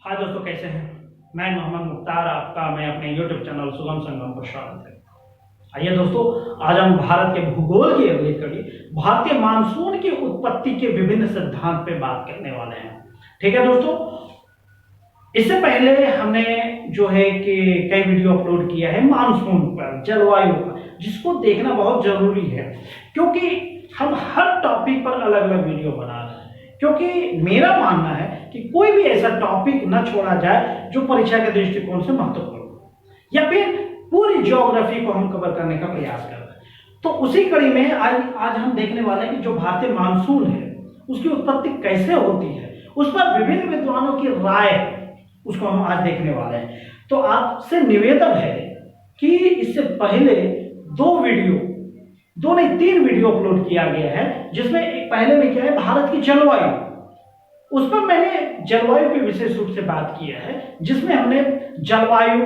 हाय दोस्तों, कैसे हैं। मैं मोहम्मद मुख्तार आपका मैं अपने YouTube चैनल सुगम संगम पर स्वागत है। आइए दोस्तों, आज हम भारत के भूगोल की अगली कड़ी भारतीय मानसून की उत्पत्ति के विभिन्न सिद्धांत पे बात करने वाले हैं। ठीक है दोस्तों, इससे पहले हमने जो है कि कई वीडियो अपलोड किया है मानसून पर, जलवायु पर, जिसको देखना बहुत जरूरी है क्योंकि हम हर टॉपिक पर अलग अलग वीडियो बना रहे हैं। क्योंकि मेरा मानना है कि कोई भी ऐसा टॉपिक न छोड़ा जाए जो परीक्षा के दृष्टिकोण से महत्वपूर्ण हो, या फिर पूरी ज्योग्राफी को हम कवर करने का प्रयास कर रहे हैं। तो उसी कड़ी में आज हम देखने वाले हैं कि जो भारतीय मानसून है उसकी उत्पत्ति कैसे होती है, उस पर विभिन्न विद्वानों की राय उसको हम आज देखने वाले हैं। तो आपसे निवेदन है कि इससे पहले दो नहीं 3 वीडियो अपलोड किया गया है, जिसमें एक पहले में क्या है भारत की जलवायु, उस पर मैंने जलवायु पे विशेष रूप से बात किया है, जिसमें हमने जलवायु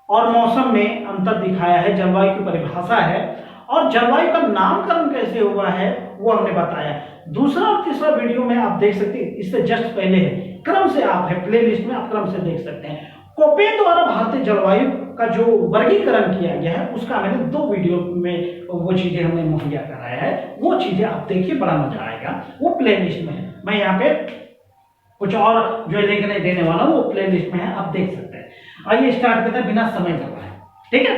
और मौसम में अंतर दिखाया है, जलवायु की परिभाषा है और जलवायु का नामकरण कैसे हुआ है वो हमने बताया। दूसरा और तीसरा वीडियो में आप देख सकते हैं, इससे जस्ट पहले है, क्रम से आप है प्ले लिस्ट में आप क्रम से देख सकते हैं। कोपेन द्वारा भारतीय जलवायु का जो वर्गीकरण किया गया है उसका मैंने 2 वीडियो में वो चीजें हमने मुहैया कराया है, वो चीजें आप देखिए, बड़ा मजा आएगा। वो प्ले लिस्ट में है, मैं यहाँ पे कुछ और जो लिंक नहीं देने वाला हूँ, वो प्ले लिस्ट में है, आप देख सकते हैं। आइए स्टार्ट करते हैं बिना समय गवाए। ठीक है,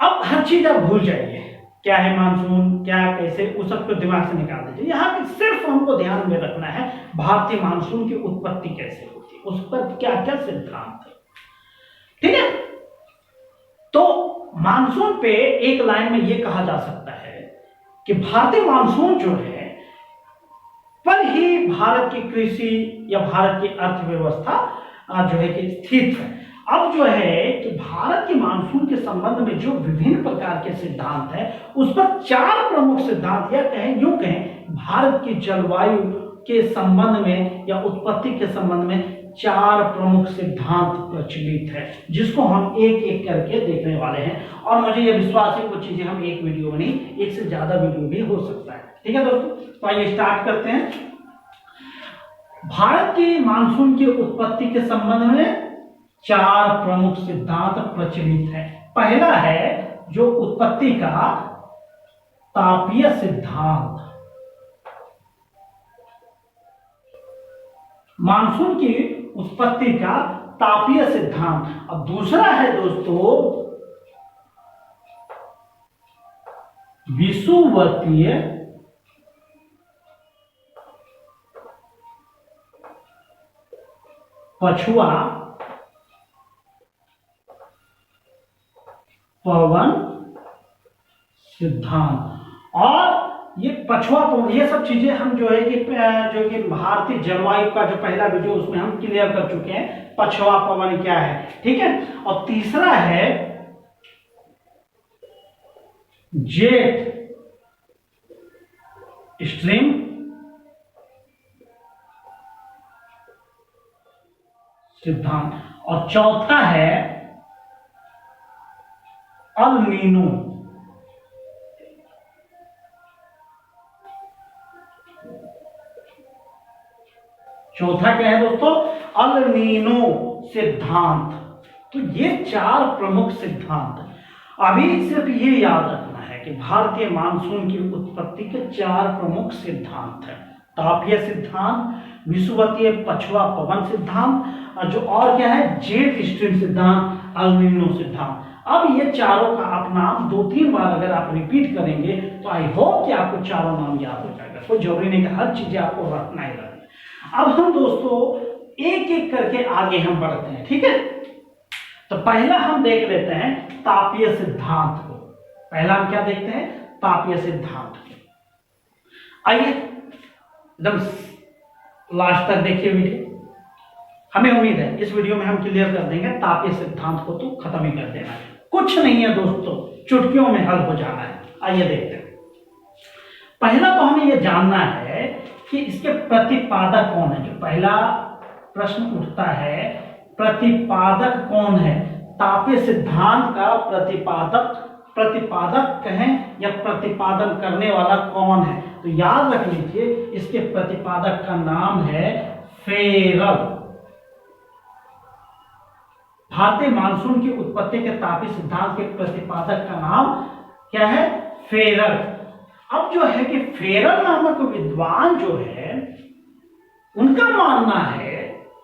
अब हर चीज आप भूल जाइए, क्या है मानसून, क्या कैसे, उस सबको दिमाग से निकाल दीजिए। यहाँ पे सिर्फ हमको ध्यान में रखना है भारतीय मानसून की उत्पत्ति कैसे होती है, उस पर क्या क्या सिद्धांत है। ठीक है, तो मानसून पे एक लाइन में यह कहा जा सकता है कि भारतीय मानसून जो है पर ही भारत की कृषि या भारत की अर्थव्यवस्था जो है कि स्थित है। अब जो है कि भारत के मानसून के संबंध में जो विभिन्न प्रकार के सिद्धांत है, उस पर 4 प्रमुख सिद्धांत, या कहें यूं कहें भारत की जलवायु के संबंध में या उत्पत्ति के संबंध में 4 प्रमुख सिद्धांत प्रचलित है, जिसको हम एक एक करके देखने वाले हैं। और मुझे यह विश्वास है कुछ चीजें हम एक वीडियो में नहीं, एक से ज्यादा वीडियो भी हो सकता है। ठीक है दोस्तों, तो आइए स्टार्ट करते हैं। भारत की मानसून की उत्पत्ति के संबंध में 4 प्रमुख सिद्धांत प्रचलित है। पहला है जो उत्पत्ति का तापीय सिद्धांत, मानसून की उत्पत्ति का तापीय सिद्धांत। अब दूसरा है दोस्तों विषुवतीय पछुआ पवन सिद्धांत। और ये पछुआ पवन, ये सब चीजें हम जो है कि भारतीय जलवायु का जो पहला वीडियो उसमें हम क्लियर कर चुके हैं, पछुआ पवन क्या है। ठीक है, और तीसरा है जेट स्ट्रीम सिद्धांत, और चौथा है अल नीनो। चौथा क्या है दोस्तों? अल नीनो सिद्धांत। तो ये 4 प्रमुख सिद्धांत। अभी सिर्फ ये याद रखना है कि भारतीय मानसून की उत्पत्ति के 4 प्रमुख सिद्धांत है, तापीय सिद्धांत, विषुवतीय पछुआ पवन सिद्धांत, जो और क्या है जेट स्ट्रीम सिद्धांत, अल नीनो सिद्धांत। अब ये चारों का आप नाम 2-3 बार अगर आप रिपीट करेंगे तो आई होप कि आपको चारों नाम याद हो जाएगा। कोई जरूरी नहीं कि हर चीजें आपको रखना ही रखना। अब हम दोस्तों एक एक करके आगे हम बढ़ते हैं। ठीक है, तो पहला हम देख लेते हैं तापीय सिद्धांत को। पहला हम क्या देखते हैं? तापीय सिद्धांत। आइए एकदम लास्ट तक देखिए वीडियो, हमें उम्मीद है इस वीडियो में हम क्लियर कर देंगे तापीय सिद्धांत को, तो खत्म ही कर देना है। कुछ नहीं है दोस्तों, चुटकियों में हल हो जाना है। आइए देखते हैं। पहला तो हमें यह जानना है कि इसके प्रतिपादक कौन है। जो पहला प्रश्न उठता है, प्रतिपादक कौन है? तापीय सिद्धांत का प्रतिपादक कहें या प्रतिपादन करने वाला कौन है? तो याद रख लीजिए, इसके प्रतिपादक का नाम है फेरल। भारतीय मानसून की उत्पत्ति के तापीय सिद्धांत के प्रतिपादक का नाम क्या है? फेरर। अब जो है कि फेरर नामक विद्वान जो है, उनका मानना है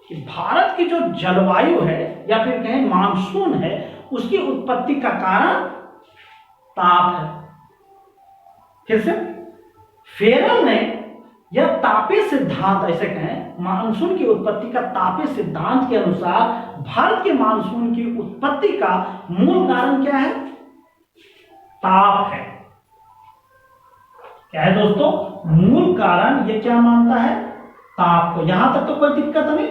कि भारत की जो जलवायु है या फिर कहें मानसून है, उसकी उत्पत्ति का कारण ताप है। फिर से फेरर ने यह तापीय सिद्धांत, ऐसे कहें मानसून की उत्पत्ति का तापीय सिद्धांत के अनुसार भारत के मानसून की उत्पत्ति का मूल कारण क्या है? ताप है। क्या है दोस्तों? मूल कारण ये क्या मानता है? ताप को। यहां तक तो कोई दिक्कत नहीं।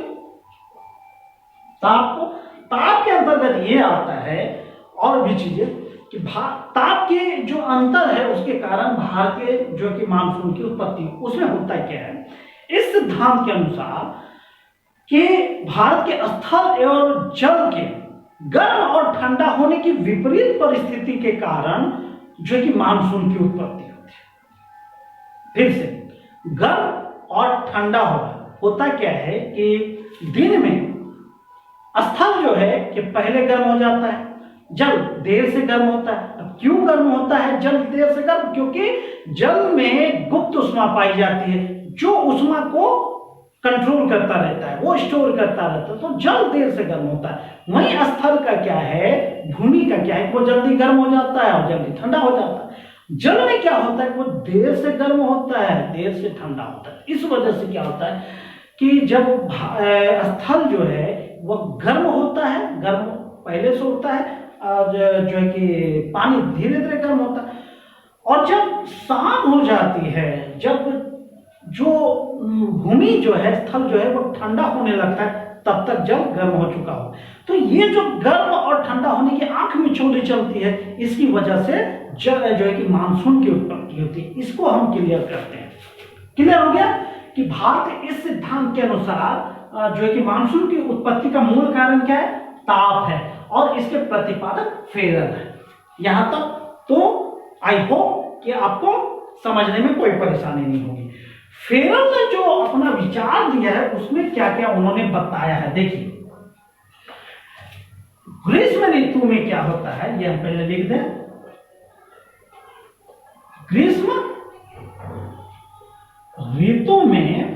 ताप को, ताप के अंतर्गत ये आता है और भी चीजें कि ताप के जो अंतर है उसके कारण भारतीय जो कि मानसून की उत्पत्ति, उसमें होता क्या है? इस सिद्धांत के अनुसार कि भारत के स्थल एवं जल के गर्म और ठंडा होने की विपरीत परिस्थिति के कारण जो कि मानसून की उत्पत्ति होती है। फिर से गर्म और ठंडा होता क्या है कि दिन में स्थल जो है कि पहले गर्म हो जाता है, जल देर से गर्म होता है। अब क्यों गर्म होता है जल देर से गर्म? क्योंकि जल में गुप्त उष्मा पाई जाती है, जो उष्मा को कंट्रोल करता रहता है, वो स्टोर करता रहता है, तो जल देर से गर्म होता है। वहीं स्थल का क्या है, भूमि का क्या है, वो जल्दी गर्म हो जाता है और जल्दी ठंडा हो जाता है। जल में क्या होता है, वो देर से गर्म होता है, देर से ठंडा होता है। इस वजह से क्या होता है कि जब स्थल जो है वह गर्म होता है, गर्म पहले से होता है, और जो है कि पानी धीरे धीरे गर्म होता है, और जब शाम हो जाती है, जब जो भूमि जो है, स्थल जो है वो ठंडा होने लगता है, तब तक जल गर्म हो चुका हो। तो ये जो गर्म और ठंडा होने की आंख मिचौली चलती है, इसकी वजह से जल जो है कि मानसून की उत्पत्ति होती है। इसको हम क्लियर करते हैं। क्लियर हो गया कि भारत इस सिद्धांत के अनुसार जो है कि मानसून की उत्पत्ति का मूल कारण क्या है? ताप है, और इसके प्रतिपादक फेरर है। यहां तक तो आई होप कि आपको समझने में कोई परेशानी नहीं होगी। फेरर ने जो अपना विचार दिया है उसमें क्या क्या उन्होंने बताया है, देखिए। ग्रीष्म ऋतु में क्या होता है, ये हम पहले लिख दें। ग्रीष्म ऋतु में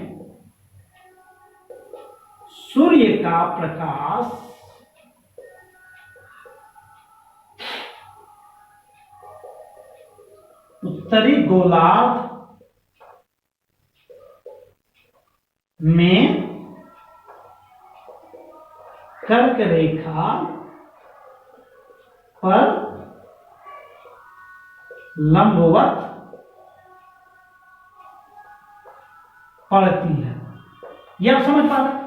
सूर्य का प्रकाश उत्तरी गोलार्ध में कर्क रेखा पर लंबवत पड़ती है। यह आप समझ पा रहे?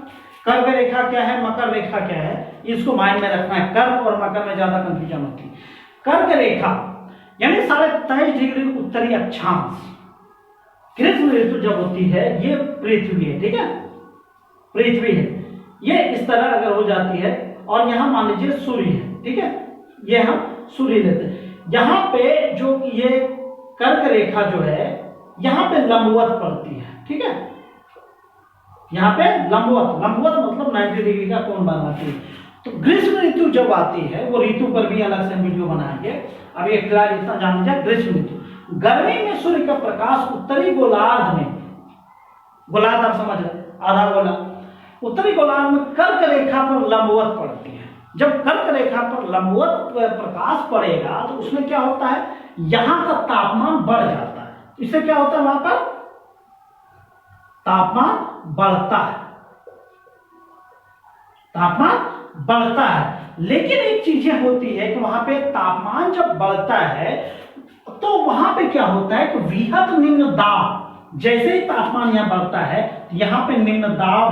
कर्क रेखा क्या है, मकर रेखा क्या है, इसको माइंड में रखना है। कर्क और मकर में ज्यादा कंफ्यूजन होती है। कर्क रेखा यानी 23.5 डिग्री उत्तरी अक्षांश, ग्रीष्म ऋतु जब होती है, ये पृथ्वी है, ठीक है, पृथ्वी है, ये इस तरह अगर हो जाती है, और यहां मान लीजिए सूर्य है, ठीक है, ये हम सूर्य लेते हैं। यहां पे जो ये कर्क रेखा जो है, यहां पे लंबवत पड़ती है, ठीक है, यहां पे लंबवत मतलब 90 डिग्री का कोण बनाती है। तो ग्रीष्म ऋतु जब आती है, वो ऋतु पर भी अलग से वीडियो बनाएंगे, अब एक फिलहाल इतना जान लीजिए। ग्रीष्म ऋतु गर्मी में सूर्य का प्रकाश उत्तरी गोलार्ध में, गोलार्ध आप समझ रहे, आधा गोलार्ध, उत्तरी गोलार्ध में कर्क रेखा पर लंबवत पड़ती है। जब कर्क रेखा पर लंबवत प्रकाश पड़ेगा तो उसमें क्या होता है, यहां का तापमान बढ़ जाता है। इससे क्या होता है, वहां पर तापमान बढ़ता है, तापमान बढ़ता है। लेकिन एक चीजें होती है कि वहां पे तापमान जब बढ़ता है तो वहां पे क्या होता है कि वृहत निम्न दाब, जैसे ही तापमान यहां बढ़ता है, यहां पे निम्न दाब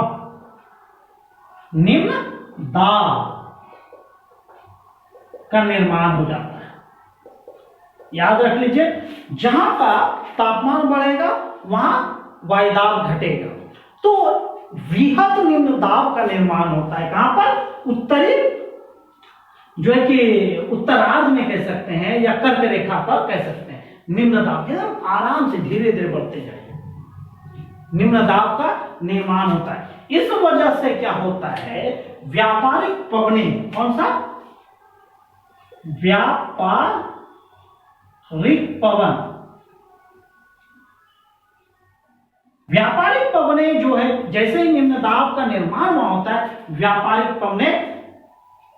का निर्माण हो जाता है। याद रख लीजिए, जहां का तापमान बढ़ेगा वहां वायुदाब घटेगा, तो वृहत निम्न दाब का निर्माण होता है। कहां पर? उत्तरी जो है कि उत्तरार्ध में कह सकते हैं, या कर्क रेखा पर कह सकते हैं। निम्न दाब एकदम आराम से धीरे धीरे बढ़ते जाएंगे, निम्न दाब का निर्माण होता है। इस वजह से क्या होता है व्यापारिक पवने, कौन सा? व्यापारिक पवन। व्यापारिक पवने जो है, जैसे ही निम्न दाब का निर्माण वहां होता है, व्यापारिक पवने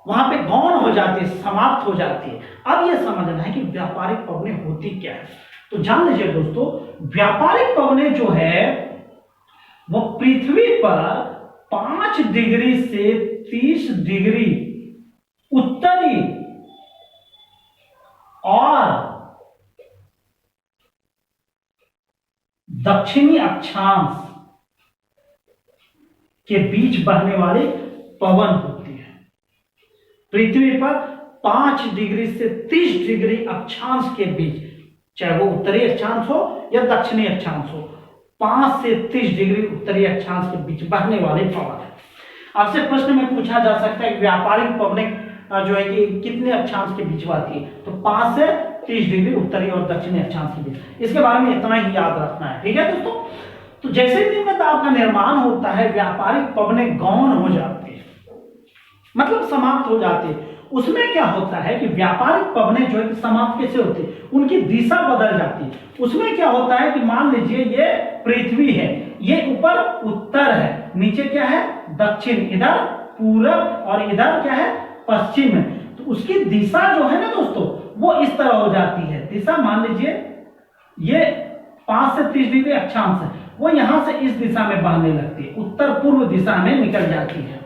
वहां पे गौण हो जाती है, समाप्त हो जाती है। अब यह समझना है कि व्यापारिक पवने होती क्या है। तो जान लीजिए दोस्तों, व्यापारिक पवने जो है वो पृथ्वी पर 5 डिग्री से 30 डिग्री उत्तरी और दक्षिणी अक्षांश के बीच बहने वाली पवन होती है। पृथ्वी पर 5 डिग्री से 30 डिग्री अक्षांश के बीच, चाहे वो उत्तरी अक्षांश हो या दक्षिणी अक्षांश हो, 5 से 30 डिग्री उत्तरी अक्षांश के बीच बहने वाले पवन है। आपसे प्रश्न में पूछा जा सकता है व्यापारिक पवने जो है कि कितने अक्षांश के बीच बहती है, तो 5 से 30 डिग्री उत्तरी और दक्षिणी अक्षांश के बीच। इसके बारे में इतना ही याद रखना है, ठीक है दोस्तों। तो जैसे ही निम्न दाब का निर्माण होता है, व्यापारिक पवने गौण हो जाती है, मतलब समाप्त हो जाती है। उसमें क्या होता है कि व्यापारिक पवने जो है कि समाप्त कैसे होती है, उनकी दिशा बदल जाती है। उसमें क्या होता है कि मान लीजिए ये पृथ्वी है, ये ऊपर उत्तर है, नीचे क्या है दक्षिण, इधर पूरब और इधर क्या है पश्चिम है। तो उसकी दिशा जो है ना दोस्तों, वो इस तरह हो जाती है। दिशा मान लीजिए ये 5 से 30 डिग्री अक्षांश है, वो यहां से इस दिशा में बहने लगती है, उत्तर पूर्व दिशा में निकल जाती है,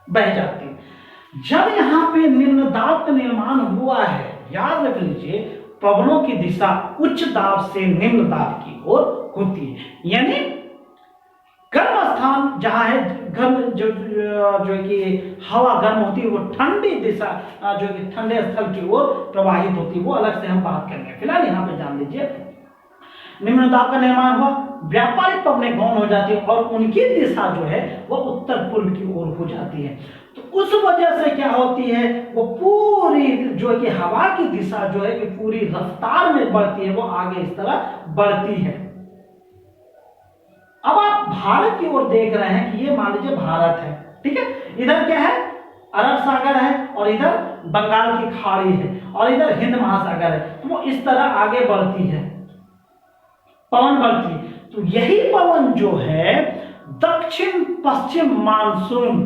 बह जाती है। जब यहां पे निम्न दाब का निर्माण हुआ है, याद रख लीजिए पवनों की दिशा उच्च दाब से निम्न दाब की ओर होती है। यानी गर्म स्थान जहां है, गर्म जो कि हवा गर्म होती है, वो ठंडी दिशा जो कि ठंडे स्थल की ओर प्रवाहित होती है, वो अलग से हम बात करेंगे। फिलहाल यहाँ पे जान लीजिए निम्न दाब का निर्माण हुआ, व्यापारिक पवने गौण हो जाती है और उनकी दिशा जो है वो उत्तर पूर्व की ओर हो जाती है। तो उस वजह से क्या होती है, वो पूरी जो है कि हवा की दिशा जो है कि पूरी रफ्तार में बढ़ती है, वो आगे इस तरह बढ़ती है। अब आप भारत की ओर देख रहे हैं कि ये मान लीजिए भारत है, ठीक है। इधर क्या है अरब सागर है और इधर बंगाल की खाड़ी है और इधर हिंद महासागर है। तो वो इस तरह आगे बढ़ती है, पवन बढ़ती है। तो यही पवन जो है दक्षिण पश्चिम मानसून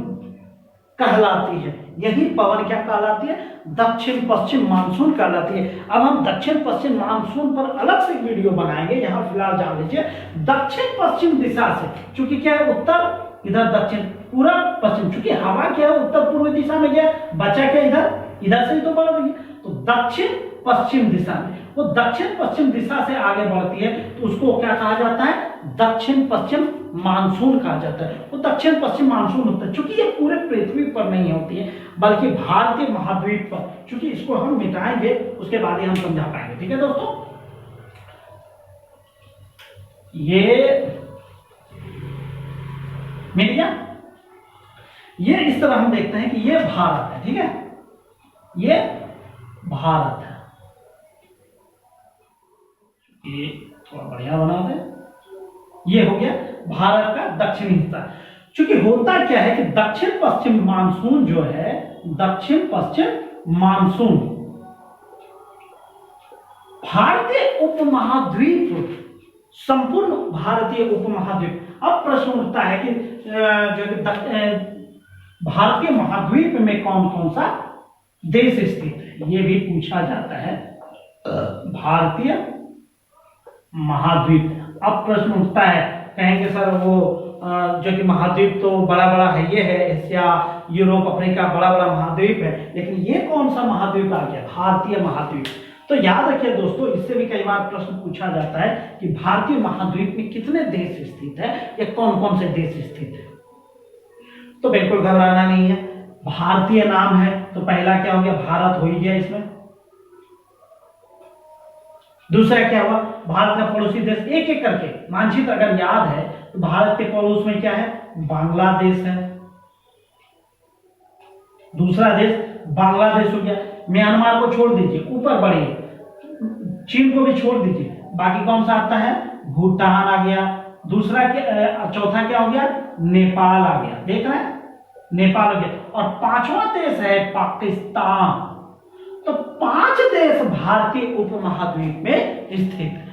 कहलाती है। यही पवन क्या कहलाती है, दक्षिण पश्चिम मानसून कहलाती है। अब हम दक्षिण पश्चिम मानसून पर अलग से वीडियो बनाएंगे, यहां फिलहाल जान लीजिए दक्षिण पश्चिम दिशा से, क्योंकि क्या है उत्तर इधर दक्षिण पूरब पश्चिम, क्योंकि हवा क्या है उत्तर पूर्व दिशा में गया, बचा क्या इधर से ही तो बढ़ रही है। तो दक्षिण पश्चिम दिशा में, वो दक्षिण पश्चिम दिशा से आगे बढ़ती है, तो उसको क्या कहा जाता है, दक्षिण पश्चिम मानसून कहा जाता है। वो दक्षिण पश्चिम मानसून होता है, क्योंकि ये पूरे पृथ्वी पर नहीं होती है बल्कि भारतीय महाद्वीप पर। क्योंकि इसको हम मिटाएंगे उसके बाद ही हम समझा पाएंगे, ठीक है दोस्तों। ये मिल गया। ये इस तरह हम देखते हैं कि ये भारत है, ठीक है, ये भारत है। ये थोड़ा बढ़िया बना दे, ये हो गया भारत का दक्षिणी हिस्सा। क्योंकि होता क्या है कि दक्षिण पश्चिम मानसून जो है, दक्षिण पश्चिम मानसून भारतीय उपमहाद्वीप, संपूर्ण भारतीय उपमहाद्वीप। अब प्रश्न उठता है कि जो भारतीय महाद्वीप में कौन कौन सा देश स्थित है, ये भी पूछा जाता है, भारतीय महाद्वीप। अब प्रश्न उठता है, कहेंगे सर वो जो कि महाद्वीप तो बड़ा बड़ा है, ये है एशिया, यूरोप, अफ्रीका, बड़ा बड़ा महाद्वीप है, लेकिन ये कौन सा महाद्वीप आ गया, भारतीय महाद्वीप। तो याद रखिए दोस्तों, इससे भी कई बार प्रश्न पूछा जाता है कि भारतीय महाद्वीप में कितने देश स्थित है या कौन कौन से देश स्थित है। तो बिल्कुल घबराना नहीं है, भारतीय नाम है तो पहला क्या हो गया, भारत हो ही गया इसमें। दूसरा क्या हुआ, भारत का पड़ोसी देश, एक एक करके मानचित्र अगर याद है तो भारत के पड़ोस में क्या है, बांग्लादेश है। दूसरा देश बांग्लादेश हो गया। म्यांमार को छोड़ दीजिए, ऊपर बढ़िए, चीन को भी छोड़ दीजिए, बाकी कौन सा आता है, भूटान आ गया। दूसरा क्या, चौथा क्या हो गया, नेपाल आ गया। देख रहे हैं नेपाल हो गया, और पांचवा देश है पाकिस्तान। तो 5 देश भारतीय उपमहाद्वीप में स्थित है।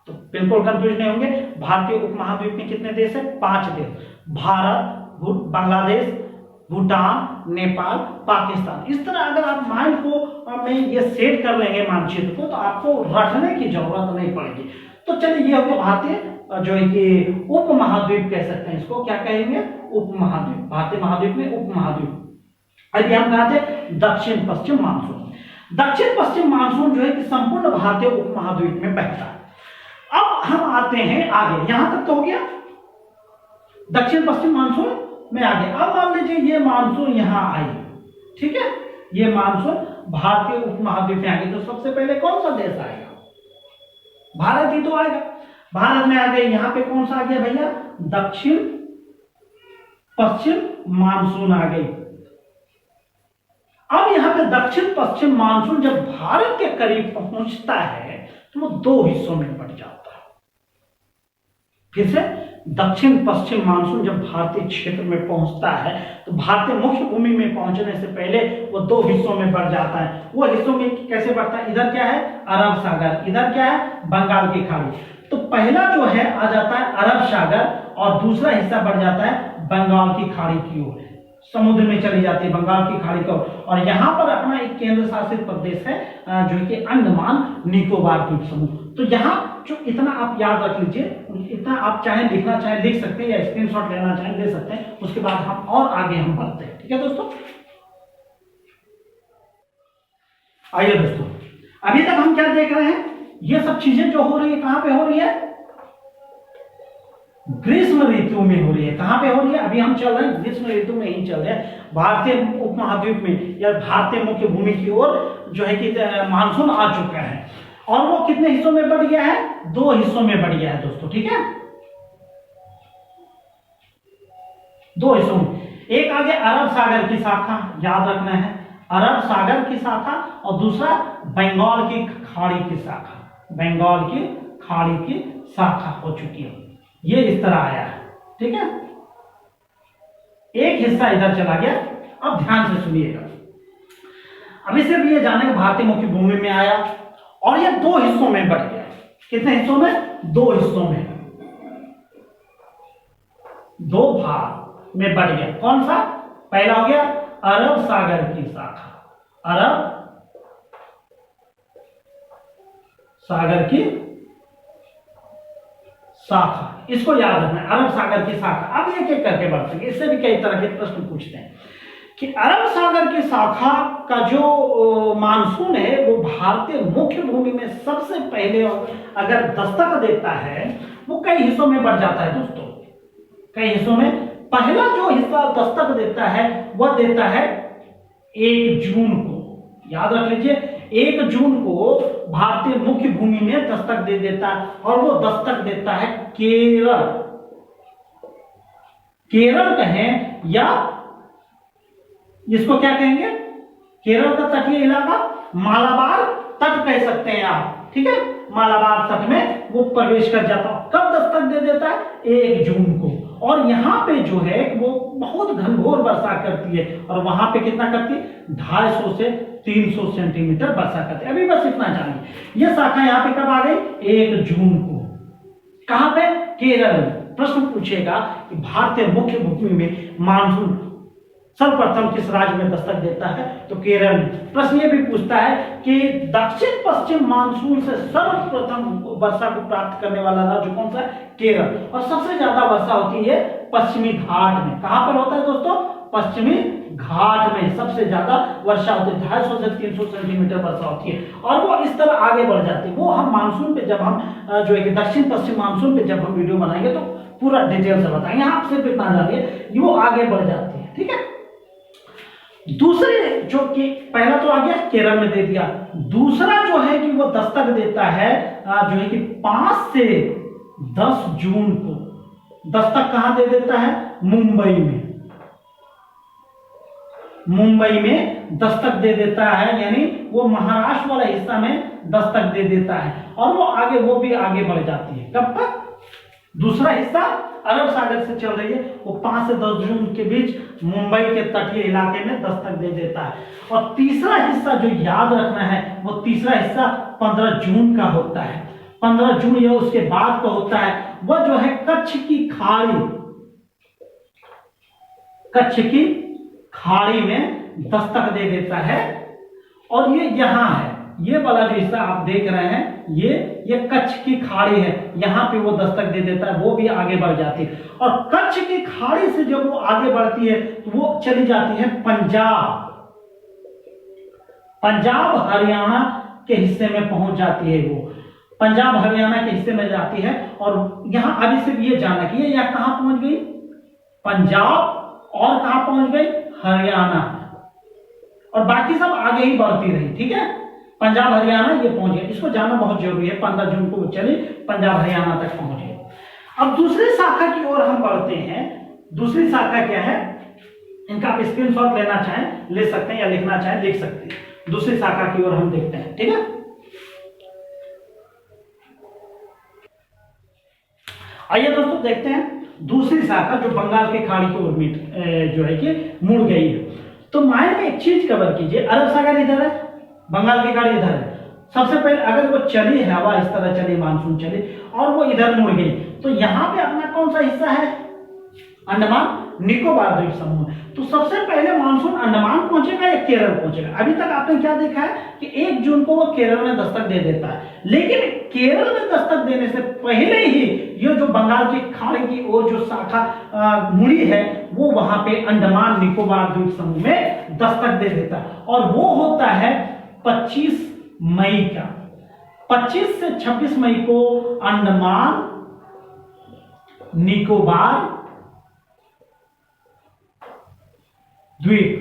तो बिल्कुल कंफ्यूज नहीं होंगे, भारतीय उपमहाद्वीप में कितने देश है? 5 देश, भारत, बांग्लादेश, भूटान, नेपाल, पाकिस्तान। इस तरह अगर आप माइंड को में ये सेट कर लेंगे मानचित्र को, तो आपको रटने की जरूरत नहीं पड़ेगी। तो चलिए, ये हो गया भारतीय जो है कि उपमहाद्वीप कह सकते हैं इसको, क्या कहेंगे? उपमहाद्वीप। भारतीय महाद्वीप में उपमहाद्वीप। अभी हम कहा थे दक्षिण पश्चिम मानसून। दक्षिण पश्चिम मानसून जो है कि संपूर्ण भारतीय उपमहाद्वीप में बहता है। अब हम आते हैं आगे, यहां तक तो हो गया दक्षिण पश्चिम मानसून में आगे। अब मान लीजिए ये मानसून यहां आई, ठीक है, ये मानसून भारतीय उपमहाद्वीप में आ गई, तो सबसे पहले कौन सा देश आएगा? भारत ही तो आएगा। भारत में आ गए, यहां पे कौन सा आ गया भैया? दक्षिण पश्चिम मानसून आ गई। अब यहां पे दक्षिण पश्चिम मानसून जब भारत के करीब पहुंचता है तो वो 2 हिस्सों में बढ़ जाता है। फिर से, दक्षिण पश्चिम मानसून जब भारतीय क्षेत्र में पहुंचता है तो भारतीय मुख्य भूमि में पहुंचने से पहले वो 2 हिस्सों में बढ़ जाता है। वो हिस्सों में कैसे बढ़ता है? इधर क्या है? अरब सागर, इधर क्या है? बंगाल की खाड़ी। तो पहला जो है आ जाता है अरब सागर, और दूसरा हिस्सा बढ़ जाता है बंगाल की खाड़ी की ओर, समुद्र में चली जाती है बंगाल की खाड़ी को। और यहां पर अपना एक केंद्र शासित प्रदेश है जो कि अंडमान निकोबार द्वीप समूह। तो यहां जो इतना आप याद रख लीजिए, इतना आप चाहे लिखना चाहे लिख सकते हैं, या स्क्रीनशॉट लेना चाहे ले सकते हैं। उसके बाद हम और आगे हम बढ़ते हैं, ठीक है दोस्तों। आइए दोस्तों, अभी तक हम क्या देख रहे हैं? ये सब चीजें जो हो रही है कहां पे हो रही है? ग्रीष्म ऋतु में हो रही है। कहां पे हो रही है? अभी हम चल रहे हैं ग्रीष्म ऋतु में ही चल रहे हैं, भारतीय उपमहाद्वीप में या भारतीय मुख्य भूमि की ओर जो है कि मानसून आ चुका है। और वो कितने हिस्सों में बढ़ गया है? 2 हिस्सों में बढ़ गया है दोस्तों, ठीक है, 2 हिस्सों में। एक आगे अरब सागर की शाखा, याद रखना है, अरब सागर की शाखा, और दूसरा बंगाल की खाड़ी की शाखा। बंगाल की खाड़ी की शाखा हो चुकी है, ये इस तरह आया है, ठीक है। एक हिस्सा इधर चला गया। अब ध्यान से सुनिएगा, अभी सिर्फ ये जाने कि भारतीय मुख्य भूमि में आया और ये 2 हिस्सों में बढ़ गया। कितने हिस्सों में? 2 हिस्सों में, 2 भाग में बढ़ गया। कौन सा? पहला हो गया अरब सागर की शाखा, अरब सागर की शाखा, इसको याद रखना है, अरब सागर की शाखा। अब एक एक करके बढ़ सके, इससे भी कई तरह के प्रश्न पूछते हैं कि अरब सागर की शाखा का जो मानसून है वो भारतीय मुख्य भूमि में सबसे पहले अगर दस्तक देता है, वो कई हिस्सों में बढ़ जाता है दोस्तों, कई हिस्सों में। पहला जो हिस्सा दस्तक देता है वह देता है 1 जून को, याद रख लीजिए, 1 जून को भारतीय मुख्य भूमि में दस्तक दे देता है, और वो दस्तक देता है केरल, केरल कहें या इसको क्या कहेंगे? केरल का तटीय इलाका, मालाबार तट कह सकते हैं आप, ठीक है, मालाबार तट में वो प्रवेश कर जाता है। कब दस्तक दे देता है? 1 जून को। और यहाँ पे जो है वो बहुत घनघोर वर्षा करती है, और वहां पे कितना करती है? 250 से 300 सेंटीमीटर वर्षा करती है। अभी बस इतना जानिए। ये शाखा यहाँ पे कब आ गई? 1 जून को। कहां पे? केरल में। प्रश्न पूछेगा कि भारतीय मुख्य भूमि में मानसून सर्वप्रथम किस राज्य में दस्तक देता है? तो केरल में। प्रश्न ये भी पूछता है कि दक्षिण पश्चिम मानसून से सर्वप्रथम वर्षा को प्राप्त करने वाला राज्य कौन सा है? केरल। और सबसे ज्यादा वर्षा होती है पश्चिमी घाट में। कहां पर होता है दोस्तों? पश्चिमी घाट में सबसे ज्यादा वर्षा होती है, 250 से 300 सेंटीमीटर वर्षा होती है, और वो इस तरह आगे बढ़ जाती है। वो हम मानसून पे जब हम जो है कि दक्षिण पश्चिम मानसून पे जब हम वीडियो बनाएंगे तो पूरा डिटेल से बताएंगे। आप सिर्फ इतना जानिए वो आगे बढ़ जाती है, ठीक है। दूसरे जो कि पहला तो आ गया केरल में दे दिया, दूसरा जो है कि वो दस्तक देता है जो है कि 5 से 10 जून को दस्तक कहां दे देता है? मुंबई में। मुंबई में दस्तक दे देता है, यानी वो महाराष्ट्र वाला हिस्सा में दस्तक दे देता है, और वो आगे वो भी आगे बढ़ जाती है। कब तक? दूसरा हिस्सा अरब सागर से चल रही है, वो 5 से 10 जून के बीच मुंबई के तटीय इलाके में दस्तक दे देता है। और तीसरा हिस्सा जो याद रखना है, वो तीसरा हिस्सा 15 जून का होता है। 15 जून या उसके बाद का होता है, वह जो है कच्छ की खाड़ी में दस्तक दे देता है। और ये यहां है, ये वाला जो हिस्सा आप देख रहे हैं, ये कच्छ की खाड़ी है, यहां पे वो दस्तक दे देता है, वो भी आगे बढ़ जाती है। और कच्छ की खाड़ी से जब वो आगे बढ़ती है तो वो चली जाती है पंजाब हरियाणा के हिस्से में पहुंच जाती है। वो पंजाब हरियाणा के हिस्से में जाती है। और यहां अभी सिर्फ ये जानना कि ये कहां पहुंच गई, पंजाब, और कहां पहुंच गई, हरियाणा, और बाकी सब आगे ही बढ़ती रही। ठीक है, पंजाब हरियाणा ये पहुंच गया, इसको जानना बहुत जरूरी है। 15 जून को चली, पंजाब हरियाणा तक पहुंच गए। अब दूसरी शाखा की ओर हम बढ़ते हैं। दूसरी शाखा क्या है, इनका आप स्क्रीनशॉट लेना चाहें ले सकते हैं, या लिखना चाहें लिख सकते हैं। दूसरी शाखा की ओर हम देखते हैं। ठीक है, आइए दोस्तों देखते हैं दूसरी शाखा जो बंगाल की खाड़ी की ओर जो है कि मुड़ गई है। तो माइंड में एक चीज कवर कीजिए, अरब सागर इधर है, बंगाल की खाड़ी इधर है। सबसे पहले अगर वो चली, हवा इस तरह चली, मानसून चली और वो इधर मुड़ गई, तो यहां पे अपना कौन सा हिस्सा है, अंडमान निकोबार द्वीप समूह। तो सबसे पहले मानसून अंडमान पहुंचेगा या केरल पहुंचेगा। अभी तक आपने क्या देखा है कि 1 जून को वो केरल में दस्तक दे देता है, लेकिन केरल में दस्तक देने से पहले ही ये जो बंगाल की खाड़ी की ओर जो शाखा मुड़ी है, वो वहां पे अंडमान निकोबार द्वीप समूह में दस्तक दे देता है। और वो होता है 25 मई का। 25 से 26 मई को अंडमान निकोबार द्वीप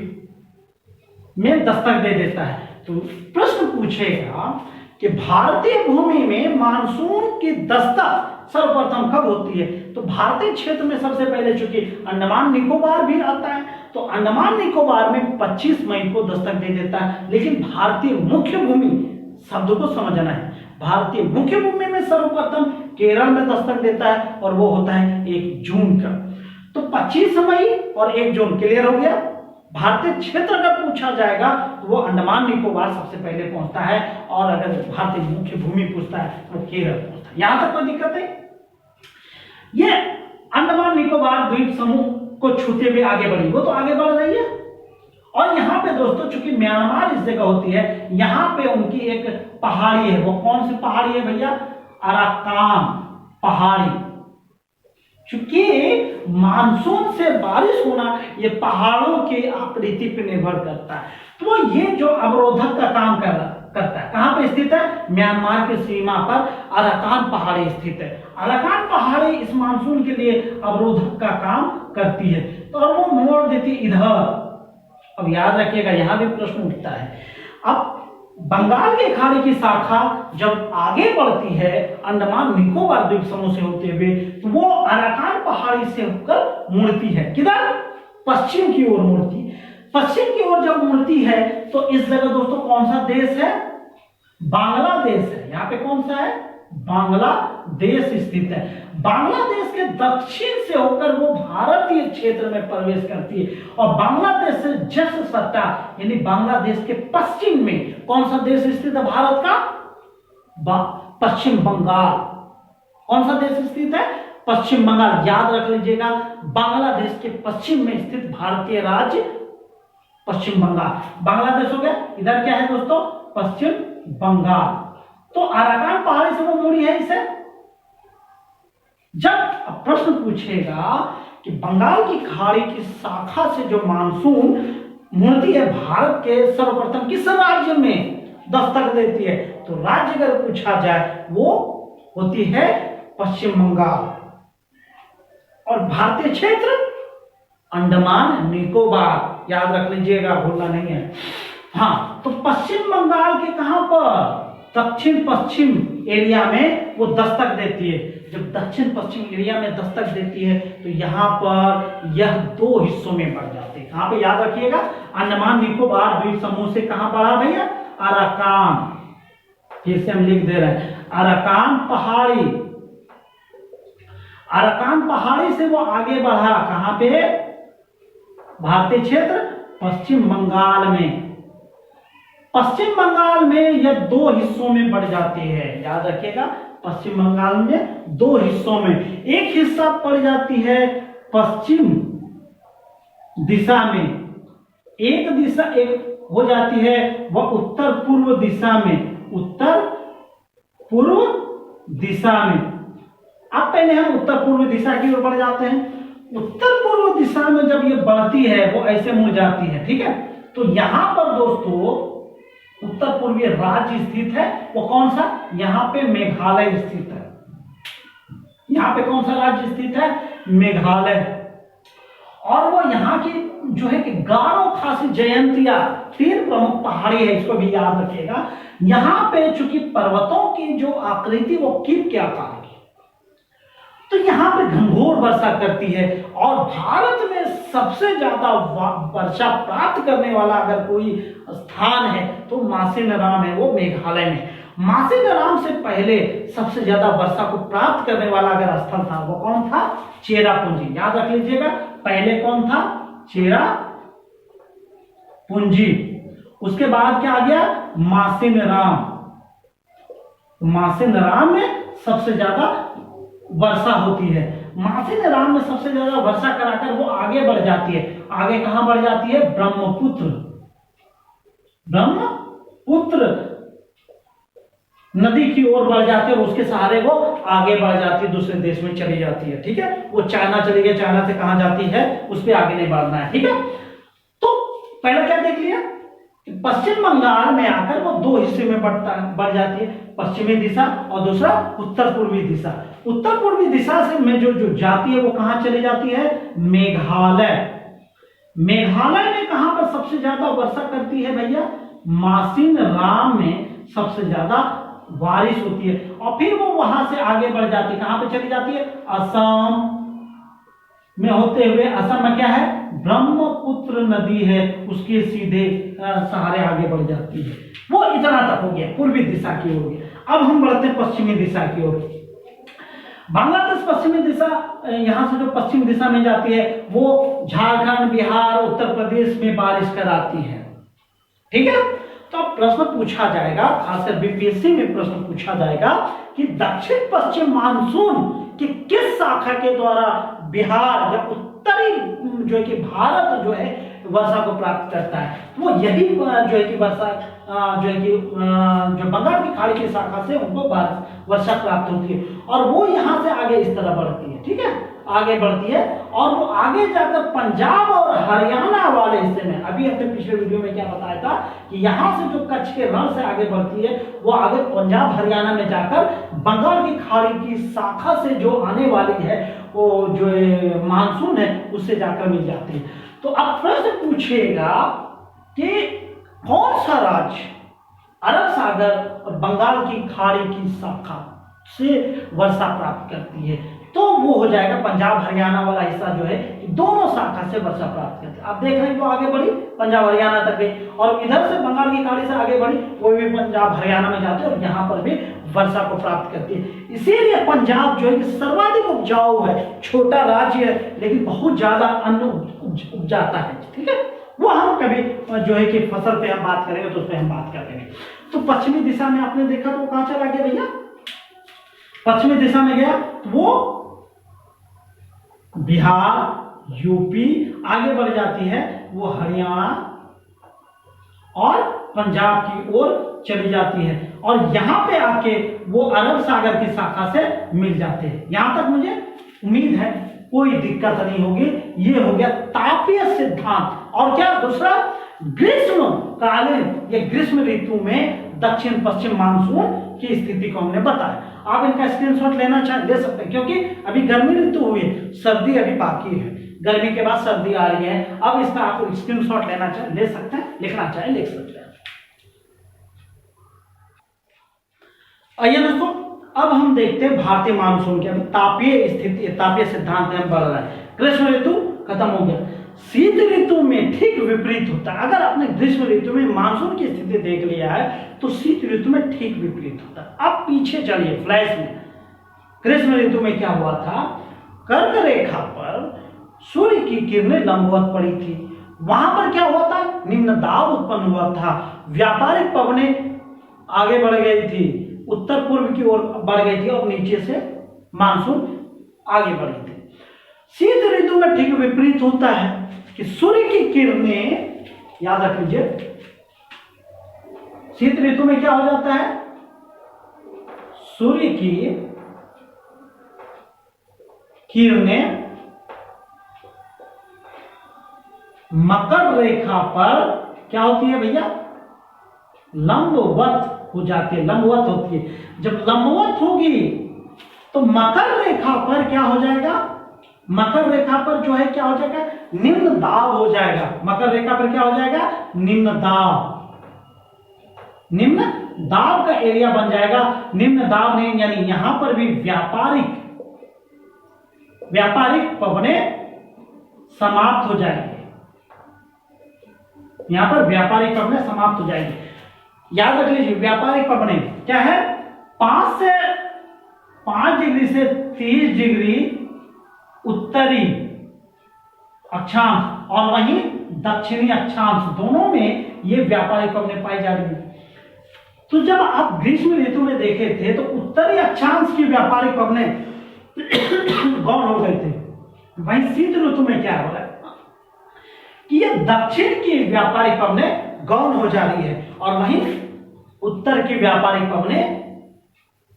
में दस्तक दे देता है। तो प्रश्न पूछेगा कि भारतीय भूमि में मानसून की दस्तक सर्वप्रथम कब होती है। तो भारतीय क्षेत्र में सबसे पहले चूंकि अंडमान निकोबार भी आता है, तो अंडमान निकोबार में 25 मई को दस्तक दे देता है। लेकिन भारतीय मुख्य भूमि शब्द को समझना है, भारतीय मुख्य भूमि में सर्वप्रथम केरल में दस्तक देता है, और वो होता है 1 जून का। तो 25 मई और 1 जून क्लियर हो गया। भारतीय क्षेत्र अगर पूछा जाएगा तो वो अंडमान निकोबार सबसे पहले पहुंचता है, और अगर भारतीय मुख्य भूमि पूछता है तो केरल पहुंचता है। यहां तक कोई दिक्कत है। ये अंडमान निकोबार द्वीप समूह को छूते हुए आगे बढ़ी, वो तो आगे बढ़ रही है। और यहाँ पे दोस्तों चूंकि म्यांमार इस जगह होती है, यहाँ पे उनकी एक पहाड़ी है। वो कौन सी पहाड़ी है भैया, अराकान पहाड़ी। चूंकि मानसून से बारिश होना ये पहाड़ों की आकृति पर निर्भर करता है, तो ये जो अवरोधक का काम करता है, कहां पे स्थित है, म्यांमार की सीमा पर अराकान पहाड़ी स्थित है। अराकान पहाड़ी इस मानसून के लिए अवरोधक का काम करती है, तो और वो मोड़ देती इधर। अब याद रखिएगा, यहां भी प्रश्न उठता है। अब बंगाल की खाड़ी की शाखा जब आगे बढ़ती है अंडमान निकोबार द्वीप समूह से होते हुए, तो वो अराकान पहाड़ी से होकर मुड़ती है, किधर, पश्चिम की ओर मुड़ती है। पश्चिम की ओर जब मुड़ती है तो इस जगह दोस्तों कौन सा देश है, बांग्लादेश है। यहाँ पे कौन सा है, बांग्लादेश स्थित है। बांग्लादेश के दक्षिण से होकर वो भारतीय क्षेत्र में प्रवेश करती है, और बांग्लादेश से जस्ट सट्टा यानी बांग्लादेश के पश्चिम में कौन सा देश स्थित है भारत का, पश्चिम बंगाल। कौन सा देश स्थित है, पश्चिम बंगाल। याद रख लीजिएगा, बांग्लादेश के पश्चिम में स्थित भारतीय राज्य पश्चिम बंगाल। बांग्लादेश हो गया, इधर क्या है दोस्तों, पश्चिम बंगाल। तो अराकान पहाड़ी से वो मुड़ी है इसे। जब प्रश्न पूछेगा कि बंगाल की खाड़ी की शाखा से जो मानसून मुड़ती है भारत के, सर्वप्रथम किस राज्य में दस्तक देती है, तो राज्य अगर पूछा जाए वो होती है पश्चिम बंगाल। और भारतीय क्षेत्र अंडमान निकोबार, याद रख लीजिएगा, भूलना नहीं है। हाँ, तो पश्चिम बंगाल के कहां पर, दक्षिण पश्चिम एरिया में वो दस्तक देती है। जब दक्षिण पश्चिम एरिया में दस्तक देती है तो यहां पर यह 2 हिस्सों में बढ़ जाते हैं। कहां पे, याद रखिएगा, अंडमान निकोबार द्वीप समूह से कहां बढ़ा भैया, अराकान। फिर से हम लिख दे रहे हैं, अराकान पहाड़ी। अराकान पहाड़ी से वो आगे बढ़ा कहां पे, भारतीय क्षेत्र पश्चिम बंगाल में। पश्चिम बंगाल में यह दो हिस्सों में बढ़ जाती है, याद रखिएगा, पश्चिम बंगाल में दो हिस्सों में, एक हिस्सा पड़ जाती है पश्चिम दिशा में, एक दिशा एक हो जाती है वह उत्तर पूर्व दिशा में, उत्तर पूर्व दिशा में। अब पहले हम उत्तर पूर्व दिशा की ओर बढ़ जाते हैं। उत्तर पूर्व दिशा में जब ये बढ़ती है वो ऐसे मुड़ जाती है, ठीक है। तो यहां पर दोस्तों उत्तर पूर्वीय राज्य स्थित है, वो कौन सा, यहां पे मेघालय स्थित है। यहां पे कौन सा राज्य स्थित है, मेघालय। और वो यहाँ की जो है कि गारो खासी जयंतिया 3 प्रमुख पहाड़ी है, इसको भी याद रखिएगा। यहाँ पे चूंकि पर्वतों की जो आकृति वो कीट के आकार की, तो यहाँ पे घनघोर वर्षा करती है। और भारत में सबसे ज्यादा वर्षा प्राप्त करने वाला अगर कोई स्थान है तो मासिनराम है, वो मेघालय में। मासिनराम से पहले सबसे ज्यादा वर्षा को प्राप्त करने वाला अगर स्थल था वो कौन था, चेरापूंजी, याद रख लीजिएगा। पहले कौन था, चेरापूंजी, उसके बाद क्या आ गया, मासिनराम। मासिनराम में सबसे ज्यादा वर्षा होती है। मासिनराम में सबसे ज्यादा वर्षा कराकर वो आगे बढ़ जाती है। आगे कहां बढ़ जाती है, ब्रह्मपुत्र, ब्रह्मपुत्र नदी की ओर बढ़ जाती है और उसके सहारे वो आगे बढ़ जाती है, दूसरे देश में चली जाती है, ठीक है। वो चाइना चली गई, चाइना से कहां जाती है, उस पर आगे नहीं बढ़ना है, ठीक है। तो पहला क्या देख लिया, पश्चिम बंगाल में आकर वो दो हिस्से में बढ़ जाती है, पश्चिमी दिशा और दूसरा उत्तर पूर्वी दिशा। उत्तर पूर्वी दिशा से में जो जाती है वो कहां चली जाती है, मेघालय। मेघालय में कहां पर सबसे ज्यादा वर्षा करती है भैया, मासिनराम में सबसे ज्यादा बारिश होती है। और फिर वो वहां से आगे बढ़ जाती है, कहां पे चली जाती है, असम में होते हुए, असम में क्या है, ब्रह्मपुत्र नदी है, उसके सीधे सहारे आगे बढ़ जाती है। वो इतना तक हो गया पूर्वी दिशा की ओर। अब हम बढ़ते हैं पश्चिमी दिशा की ओर। बांग्लादेश पश्चिमी दिशा, यहां से जो पश्चिम दिशा में जाती है वो झारखंड, बिहार, उत्तर प्रदेश में बारिश कराती है, ठीक है। तो अब प्रश्न पूछा जाएगा, खासकर बीपीएससी में प्रश्न पूछा जाएगा कि दक्षिण पश्चिम मानसून की किस शाखा के द्वारा बिहार या उत्तरी जो है कि भारत जो है वर्षा को प्राप्त करता है। वो यही जो है कि वर्षा जो है कि जो बंगाल की खाड़ी की शाखा से उनको वर्षा प्राप्त होती है और वो यहाँ से आगे इस तरह बढ़ती है, ठीक है, आगे बढ़ती है। और वो आगे जाकर पंजाब और हरियाणा वाले हिस्से में, अभी अपने पिछले वीडियो में क्या बताया था कि यहाँ से जो कच्छ के रण से आगे बढ़ती है वो आगे पंजाब हरियाणा में जाकर बंगाल की खाड़ी की शाखा से जो आने वाली है वो जो मानसून है उससे जाकर मिल जाती है। तो अब प्रश्न पूछेगा कि कौन सा राज्य अरब सागर और बंगाल की खाड़ी की शाखा से वर्षा प्राप्त करती है, तो वो हो जाएगा पंजाब हरियाणा वाला हिस्सा जो है दोनों शाखा से वर्षा प्राप्त करते हैं। आप देख रहे हैं वो आगे बढ़ी पंजाब हरियाणा तक गई और इधर से बंगाल की खाड़ी से आगे बढ़ी वो भी पंजाब हरियाणा में जाते हैं और यहाँ पर भी वर्षा को प्राप्त करती है। इसीलिए पंजाब जो है सर्वाधिक उपजाऊ है, छोटा राज्य है लेकिन बहुत ज्यादा अन्न उपजाता है, ठीक है। वो हम कभी जो है कि फसल पे हम बात करेंगे तो उस पर हम बात करेंगे। तो पश्चिमी दिशा में आपने देखा तो वो कहां चला गया भैया, पश्चिमी दिशा में गया तो वो बिहार, यूपी आगे बढ़ जाती है, वो हरियाणा और पंजाब की ओर चली जाती है और यहां पे आके वो अरब सागर की शाखा से मिल जाते हैं। यहां तक मुझे उम्मीद है कोई दिक्कत नहीं होगी। ये हो गया तापीय सिद्धांत। और क्या दूसरा, ग्रीष्मकालीन या ग्रीष्म ऋतु में दक्षिण पश्चिम मानसून की स्थिति को हमने बताया। आप इनका स्क्रीनशॉट लेना चाहे ले सकते हैं क्योंकि अभी गर्मी ऋतु हुई है, सर्दी अभी बाकी है, गर्मी के बाद सर्दी आ रही है। अब इसका आप स्क्रीनशॉट लेना चाहे ले सकते हैं, लिखना चाहे लिख सकते हैं। आइए दोस्तों अब हम देखते हैं भारतीय मानसून के। अभी तापीय स्थिति, तापीय सिद्धांत में बढ़ रहा है। ग्रीष्म ऋतु खत्म हो गया, शीत ऋतु में ठीक विपरीत होता है। अगर आपने ग्रीष्म ऋतु में मानसून की स्थिति देख लिया है तो शीत ऋतु में ठीक विपरीत होता है। अब पीछे चलिए फ्लैश में, ग्रीष्म ऋतु में क्या हुआ था, कर्क रेखा पर सूर्य की किरणें लंबवत पड़ी थी। वहां पर क्या हुआ था, निम्न दाब उत्पन्न हुआ था, व्यापारिक पवनें आगे बढ़ गई थी, उत्तर पूर्व की ओर बढ़ गई थी और नीचे से मानसून आगे बढ़ी थी। शीत ऋतु में ठीक विपरीत होता है कि सूर्य की किरणें, याद रख लीजिए, शीत ऋतु में क्या हो जाता है, सूर्य की किरणें मकर रेखा पर क्या होती है भैया, लंबवत हो जाती है, लंबवत होती है। जब लंबवत होगी तो मकर रेखा पर क्या हो जाएगा, मकर रेखा पर जो है क्या हो जाएगा, निम्न दाब हो जाएगा। मकर रेखा पर क्या हो जाएगा, निम्न दाब, निम्न दाब का एरिया बन जाएगा। निम्न दाब नहीं, यानी यहां पर भी व्यापारिक पवनें समाप्त हो जाएंगे, यहां पर व्यापारिक पवनें समाप्त हो जाएंगी। याद रख लीजिए, व्यापारिक पवनें क्या है, 5 डिग्री से 30 डिग्री उत्तरी अक्षांश और वहीं दक्षिणी अक्षांश, दोनों में ये व्यापारिक पवनें पाई जा रही है। तो जब आप ग्रीष्म ऋतु में देखे थे तो उत्तरी अक्षांश की व्यापारिक पवनें गौण हो गए थे। वहीं शीत ऋतु में क्या हो रहा है कि ये दक्षिण की व्यापारिक पवनें गौण हो जा रही है और वहीं उत्तर की व्यापारिक पवनें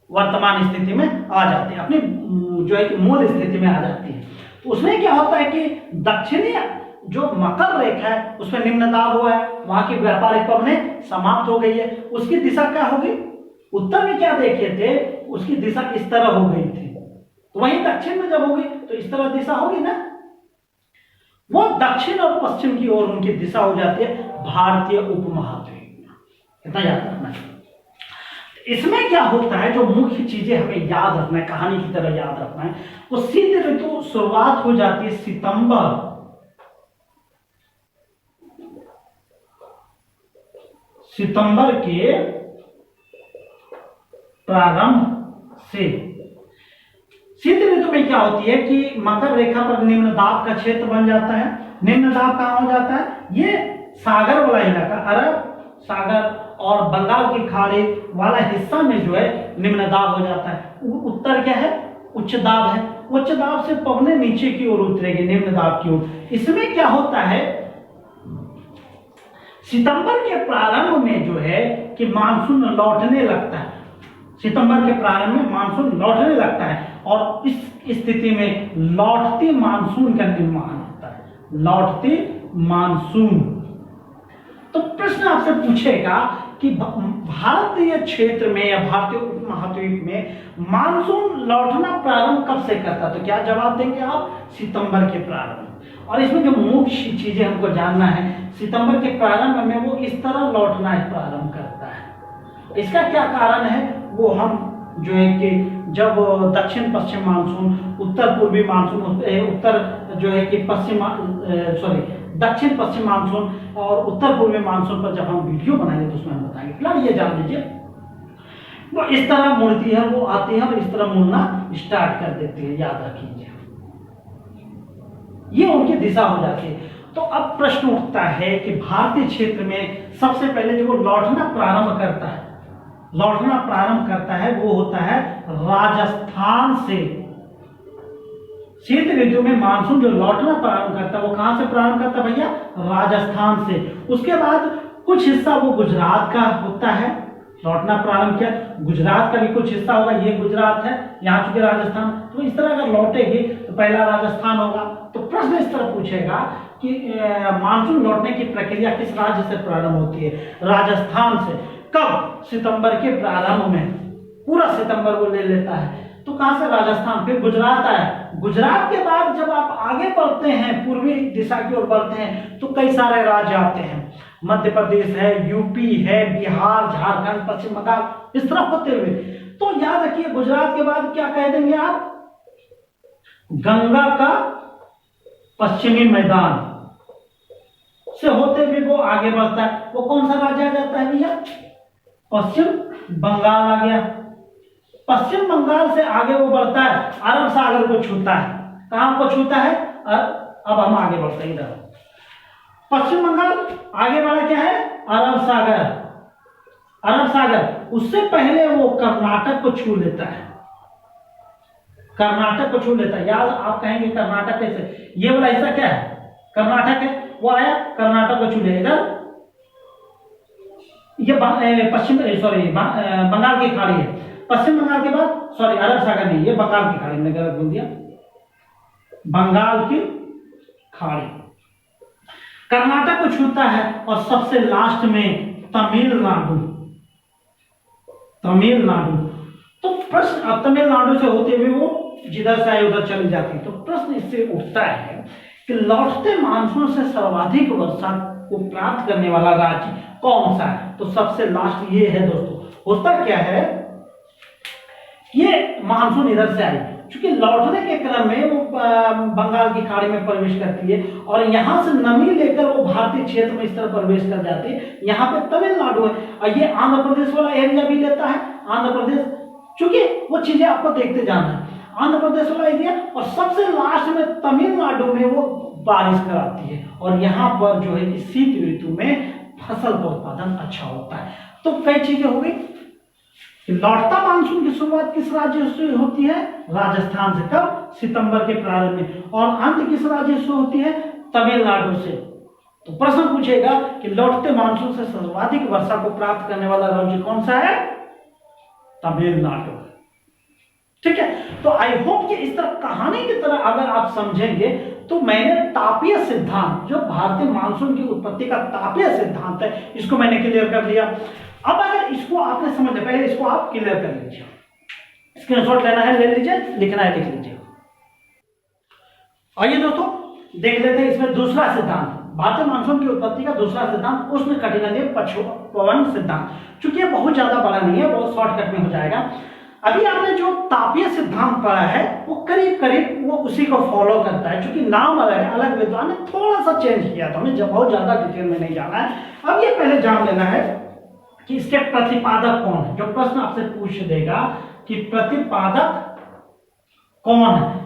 वर्तमान स्थिति में आ जाती है, अपनी जो है मूल स्थिति में आ जाती है। तो उसमें क्या होता है कि दक्षिणी जो मकर रेखा है उसमें निम्न दाब हुआ है, वहां की व्यापारिक पवनें समाप्त हो गई है, उसकी दिशा क्या होगी, उत्तर में क्या देखे थे उसकी दिशा इस तरह हो गई थी, तो वहीं दक्षिण में जब होगी तो इस तरह दिशा होगी ना, वो दक्षिण और पश्चिम की ओर उनकी दिशा हो जाती है भारतीय उपमहाद्वीप में। इतना याद रखना है। इसमें क्या होता है, जो मुख्य चीजें हमें याद रखना है, कहानी की तरह याद रखना है, वो शीत ऋतु शुरुआत हो जाती है सितंबर के प्रारंभ से। शीत ऋतु में क्या होती है कि मकर रेखा पर निम्न दाब का क्षेत्र बन जाता है। निम्न दाब कहां हो जाता है, ये सागर वाला इलाका, अरब सागर और बंगाल की खाड़ी वाला हिस्सा में जो है निम्न दाब हो जाता है। उत्तर क्या है, उच्च दाब है, उच्च दाब से पवनें नीचे की ओर उतरेगी निम्न दाब की ओर। इसमें क्या होता है, सितंबर के प्रारंभ में जो है कि मानसून लौटने लगता है, सितंबर के प्रारंभ में मानसून लौटने लगता है और इस स्थिति में लौटती मानसून का निर्माण होता है, लौटती मानसून। तो प्रश्न आपसे पूछेगा कि भारतीय क्षेत्र में या भारतीय उपमहाद्वीप में मानसून लौटना प्रारंभ कब से करता, तो क्या जवाब देंगे आप, सितंबर के प्रारंभ। और इसमें जो मुख्य चीजें हमको जानना है, सितंबर के प्रारंभ में वो इस तरह लौटना प्रारंभ करता है। इसका क्या कारण है वो हम जो है कि जब दक्षिण पश्चिम मानसून, उत्तर पूर्वी मानसून, उत्तर जो है कि दक्षिण पश्चिम मानसून और उत्तर पूर्वी मानसून पर जब हम वीडियो बनाएंगे तो उसमें हम बताएंगे। फिलहाल ये जान लीजिए, वो इस तरह मुड़ती है, वो आती है और इस तरह मुड़ना स्टार्ट कर देती है, याद रखिए, ये उनकी दिशा हो जाती है। तो अब प्रश्न उठता है कि भारतीय क्षेत्र में सबसे पहले जो लौटना प्रारंभ करता है, लौटना प्रारंभ करता है वो होता है राजस्थान से। शीत ऋतु में मानसून जो लौटना प्रारंभ करता है वो कहां से प्रारंभ करता है भैया, राजस्थान से। उसके बाद कुछ हिस्सा वो गुजरात का होता है, लौटना प्रारंभ किया, गुजरात का भी कुछ हिस्सा होगा, ये गुजरात है, यहाँ चुके राजस्थान, तो इस तरह अगर लौटेगी तो पहला राजस्थान होगा। तो प्रश्न इस तरह पूछेगा कि मानसून लौटने की प्रक्रिया किस राज्य से प्रारंभ होती है, राजस्थान से। कब, सितंबर के प्रारंभ में, पूरा सितंबर वो ले लेता है। तो कहां से, राजस्थान, फिर गुजरात आया, गुजरात के बाद जब आप आगे बढ़ते हैं, पूर्वी दिशा की ओर बढ़ते हैं तो कई सारे राज्य आते हैं, मध्य प्रदेश है, यूपी है, बिहार, झारखंड, पश्चिम बंगाल, इस तरह होते हुए। तो याद रखिए गुजरात के बाद क्या कह देंगे आप, गंगा का पश्चिमी मैदान से होते हुए वो आगे बढ़ता है। वो कौन सा राज्य आ जाता है भैया, पश्चिम बंगाल आ गया। पश्चिम बंगाल से आगे वो बढ़ता है, अरब सागर को छूता है, कहाँ को छूता है? अब हम आगे बढ़ते हैं इधर। पश्चिम बंगाल आगे बढ़ा क्या है? अरब सागर। अरब सागर उससे पहले वो कर्नाटक को छू लेता है, कर्नाटक को छू लेता है। याद आप कहेंगे कर्नाटक कैसे? ये वाला हिस्सा क्या है? कर्नाटक है, वो आया कर्नाटक को छू ले। इधर ये पश्चिम बंगाल की खाड़ी है। पश्चिम बंगाल के बाद अरब सागर नहीं, ये बंगाल की खाड़ी, मैंने गलत बोल दिया, बंगाल की खाड़ी कर्नाटक को छूता है। और सबसे लास्ट में तमिलनाडु। तमिलनाडु तो प्रश्न, अब तमिलनाडु से होते हुए वो जिधर से आए उधर चली जाती। तो प्रश्न इससे उठता है कि लौटते मानसून से सर्वाधिक वर्षा को प्राप्त करने वाला राज्य कौन सा है? तो सबसे लास्ट ये है दोस्तों। होता क्या है, ये मानसून इधर से आई, क्योंकि लौटने के क्रम में वो बंगाल की खाड़ी में प्रवेश करती है और यहां से नमी लेकर वो भारतीय क्षेत्र में इस तरह प्रवेश कर जाती है। यहाँ पे तमिलनाडु है और ये आंध्र प्रदेश वाला एरिया भी लेता है। आंध्र प्रदेश, चूंकि वो चीजें आपको देखते जाना है, आंध्र प्रदेश वाला एरिया और सबसे लास्ट में तमिलनाडु में वो बारिश कराती है। और यहाँ पर जो है कि शीत ऋतु में फसल का उत्पादन अच्छा होता है। तो कई चीजें हो गई। लौटता मानसून की शुरुआत किस राज्य से होती है? राजस्थान से। कब? सितंबर के प्रारंभ में। और अंत किस राज्य से होती है? तमिलनाडु से। तो प्रश्न पूछेगा कि लौटते मानसून से सर्वाधिक वर्षा को प्राप्त करने वाला राज्य कौन सा है? तमिलनाडु। ठीक है, तो आई होप कि इस तरह कहानी की तरह अगर आप समझेंगे तो मैंने तापीय सिद्धांत, जो भारतीय मानसून की उत्पत्ति का तापीय सिद्धांत है, इसको मैंने क्लियर कर दिया। अब अगर इसको आपने समझ लिया, पहले इसको आप क्लियर कर लीजिए, स्क्रीनशॉट लेना है ले लीजिए, लिखना है लिख लीजिए। आइए दोस्तों देख लेते हैं इसमें दूसरा सिद्धांत, भारतीय मानसून की उत्पत्ति का दूसरा सिद्धांत, उष्ण कटिबंधीय पवन सिद्धांत। चूंकि ये बहुत ज्यादा बड़ा नहीं है, बहुत शॉर्टकट में हो जाएगा। अभी आपने जो तापीय सिद्धांत पढ़ा है वो करीब करीब वो उसी को फॉलो करता है, क्योंकि नाम अलग है, अलग विद्वान ने थोड़ा सा चेंज किया था, हमें जब बहुत ज्यादा डिटेल में नहीं जाना है। अब ये पहले जान लेना है कि इसके प्रतिपादक कौन है। जो प्रश्न आपसे पूछ देगा कि प्रतिपादक कौन है,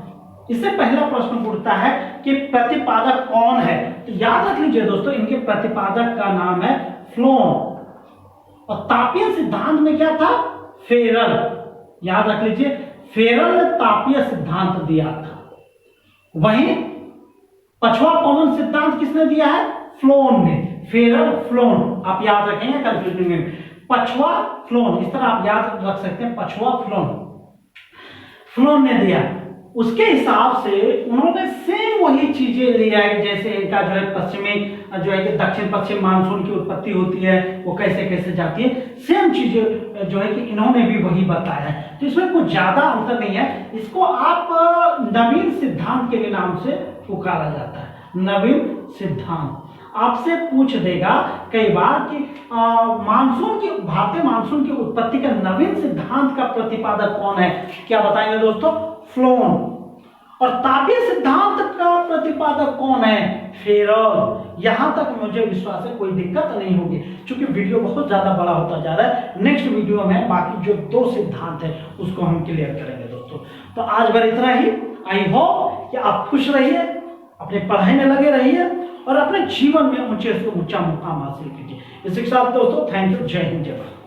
इससे पहला प्रश्न उठता है कि प्रतिपादक कौन है। तो याद रख लीजिए दोस्तों, इनके प्रतिपादक का नाम है फ्लोन। और तापीय सिद्धांत में क्या था? फेरल। याद रख लीजिए, फेरल ने तापीय सिद्धांत दिया था। वहीं पछवा पवन सिद्धांत किसने दिया है? फ्लोन ने। फेरल फ्लोन आप याद रखेंगे कंफ्यूजन में, पछवा फ्लोन, इस तरह आप याद रख सकते हैं, पछवा फ्लोन, फ्लोन ने दिया। उसके हिसाब से उन्होंने सेम वही चीजें लिया है, जैसे इनका जो है पश्चिमी जो है कि दक्षिण पश्चिम मानसून की उत्पत्ति होती है, वो कैसे कैसे जाती है, सेम चीजें जो है कि इन्होंने भी वही बताया है। तो इसमें कुछ ज्यादा अंतर नहीं है। इसको आप नवीन सिद्धांत के नाम से पुकारा जाता है। नवीन सिद्धांत आपसे पूछ देगा कई बार कि मानसून की, भारतीय मानसून की उत्पत्ति का नवीन सिद्धांत का प्रतिपादक कौन है? क्या बताएंगे दोस्तों? फ्लोन। और तापीय सिद्धांत का प्रतिपादक कौन है? फेरल। यहां तक मुझे विश्वास है कोई दिक्कत नहीं होगी, क्योंकि वीडियो बहुत ज्यादा बड़ा होता जा रहा है। नेक्स्ट वीडियो में बाकी जो दो सिद्धांत है उसको हम क्लियर करेंगे दोस्तों। तो आज भर इतना ही। आई होप कि आप खुश रहिए, अपनी पढ़ाई में लगे रहिए और अपने जीवन में ऊंचे से ऊंचा मुकाम हासिल कीजिए। इसी के साथ दोस्तों थैंक यू, जय हिंद, जय भारत।